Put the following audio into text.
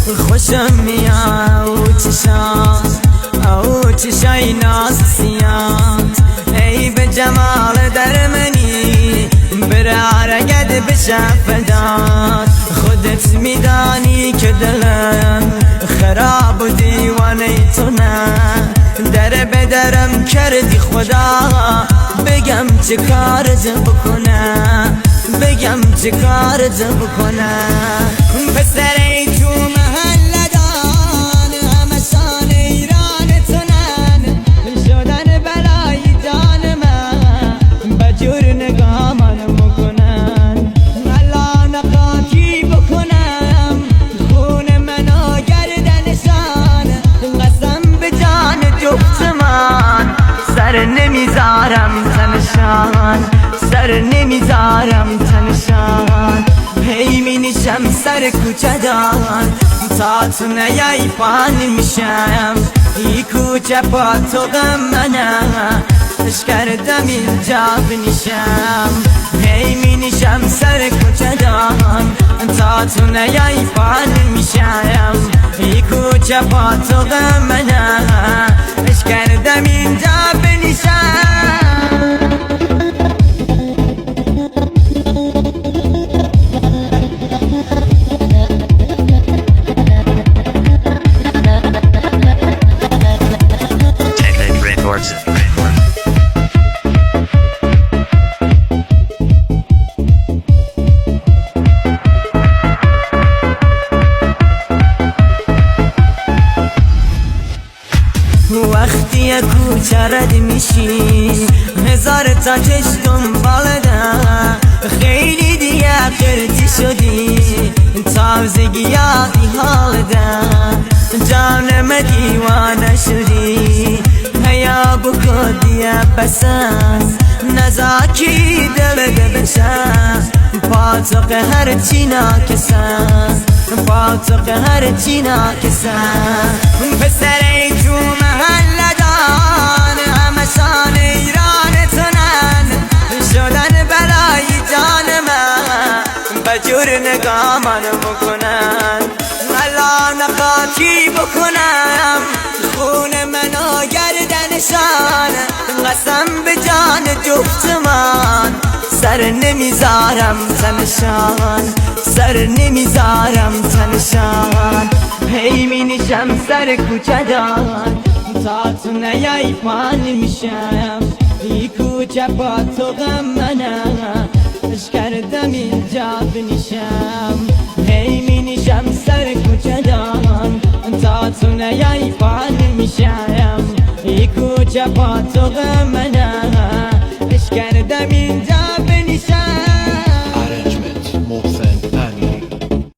خوشم میاد او چشای ناز سیاد ای به جمال در منی برارگد بشه فدات خودت میدانی که دلم خراب و دیوانه تو نه در بدرم کردی خدا بگم چه کارت بکنم بگم چه کارت بکنم پسر تو محله دان همشان ایران تنن شدن بلای جان من بجور نگاه من مکنن الله نقاکی بکنم خون منو گردنشان قسم به جان جفت من سر نمیذارم تنشان سر نمیذارم تنشان هی می نشم سر کوچه دان تا تو نیای پان میشم ای کوچه پا تو غم منم اش کردم اینجا بنشم هی می نشم سر کوچه دان تا تو نیای پان میشم ای کوچه پا تو غم منم اش کردم اینجا بنشم وقتی کوچه رد میشی هزار تا چش دنبالدم خیلی دیگه قرتی شدی تازگی یادی حالدم جانم دیوانه شدی هیا بکن دیگه پسند نزاکی دلده بشم پاتوق هر چی ناکسم پاتوق هر چی ناکسم پسر تو محله دان همشان ایران تنن شدن بلای جان من بجور نگاه من مکنن الله نقاکی بکنم خون منو گردنشان قسم به جان جفت من سر نمیذارم تنشان سر نمیذارم تنشان هی می نشم سر کوچه دان تا تو نیای پان میشم ای کوچه پا تو غم منم اش کردم اینجا بنشم هی می نشم سر کوچه دان تا تو نیای پان میشم ای کوچه پا تو غم منم